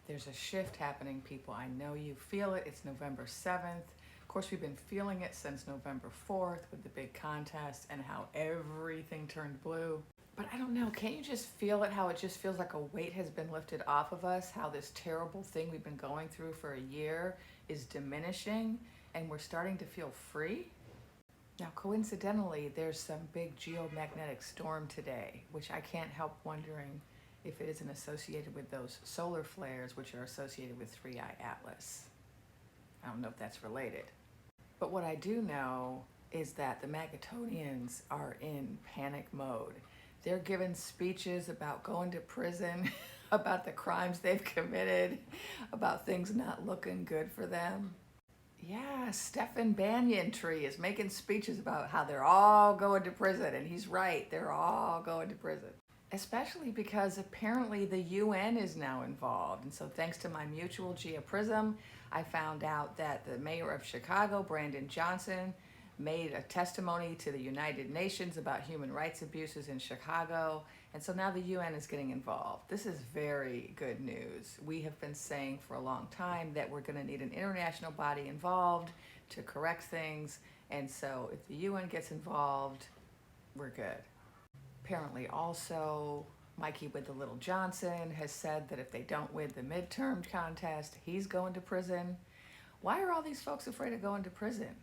There's a shift happening, people. I know you feel it. It's November 7th. Of course, we've been feeling it since November 4th with the big contest and how everything turned blue. But I don't know, can't you just feel it, how it just feels like a weight has been lifted off of us, how this terrible thing we've been going through for a year is diminishing and we're starting to feel free? Now, coincidentally, there's some big geomagnetic storm today, which I can't help wondering if it isn't associated with those solar flares, which are associated with 3I Atlas. I don't know if that's related. But what I do know is that the Magatonians are in panic mode. They're giving speeches about going to prison, about the crimes they've committed, about things not looking good for them. Yeah, Stephen Banyan Tree is making speeches about how they're all going to prison, and he's right, they're all going to prison. Especially because apparently the UN is now involved. And so thanks to my mutual GeoPrism, I found out that the mayor of Chicago, Brandon Johnson, made a testimony to the United Nations about human rights abuses in Chicago. And so now the UN is getting involved. This is very good news. We have been saying for a long time that we're going to need an international body involved to correct things. And so if the UN gets involved, we're good. Apparently also, Mikey with the Little Johnson has said that if they don't win the midterm contest, he's going to prison. Why are all these folks afraid of going to prison?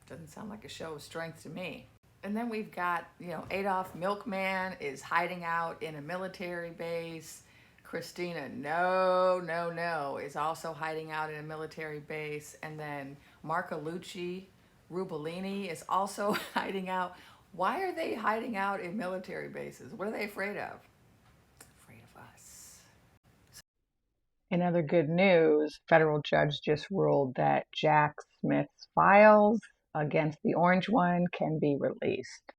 Doesn't sound like a show of strength to me. And then we've got, Adolf Milkman is hiding out in a military base. Christina, no, is also hiding out in a military base. And then Marcolucci Rubellini is also hiding out. Why are they hiding out in military bases? What are they afraid of? Afraid of us. In other good news, federal judge just ruled that Jack Smith's files against the orange one can be released.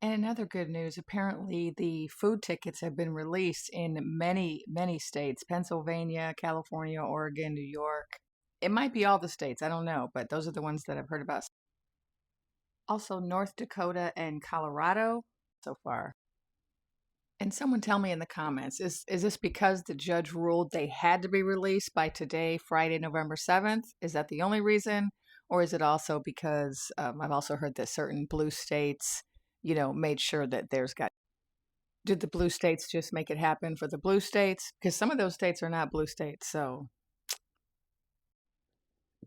And in other good news, apparently the food tickets have been released in many, many states: Pennsylvania, California, Oregon, New York. It might be all the states, I don't know, but those are the ones that I've heard about. Also North Dakota and Colorado so far. And someone tell me in the comments, is this because the judge ruled they had to be released by today, Friday, November 7th? Is that the only reason? Or is it also because I've also heard that certain blue states, made sure that did the blue states just make it happen for the blue states? Because some of those states are not blue states, so.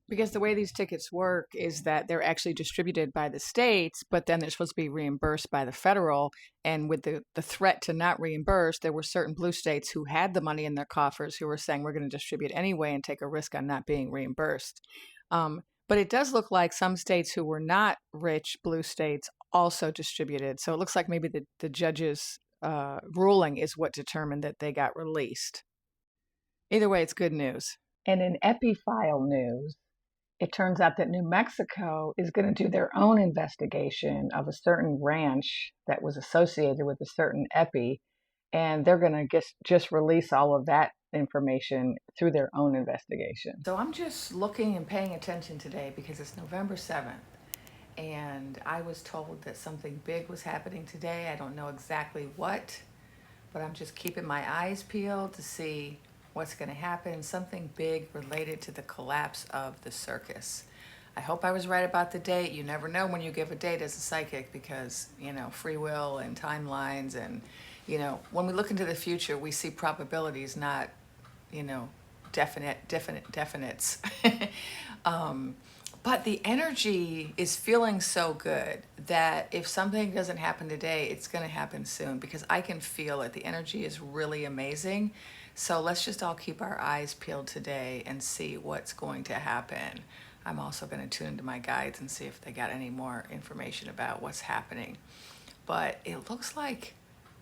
Because the way these tickets work is that they're actually distributed by the states, but then they're supposed to be reimbursed by the federal. And with the threat to not reimburse, there were certain blue states who had the money in their coffers who were saying, we're going to distribute anyway and take a risk on not being reimbursed. But it does look like some states who were not rich blue states also distributed. So it looks like maybe the judge's ruling is what determined that they got released. Either way, it's good news. And in EpiFile news, it turns out that New Mexico is going to do their own investigation of a certain ranch that was associated with a certain epi, and they're going to just release all of that information through their own investigation. So I'm just looking and paying attention today because it's November 7th, and I was told that something big was happening today. I don't know exactly what, but I'm just keeping my eyes peeled to see what's going to happen, something big related to the collapse of the circus. I hope I was right about the date. You never know when you give a date as a psychic because, free will and timelines and, when we look into the future, we see probabilities, not, definites. But the energy is feeling so good that if something doesn't happen today, it's going to happen soon because I can feel it. The energy is really amazing. So let's just all keep our eyes peeled today and see what's going to happen. I'm also going to tune into my guides and see if they got any more information about what's happening. But it looks like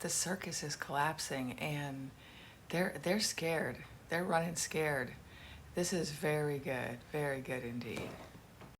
the circus is collapsing and they're scared. They're running scared. This is very good indeed.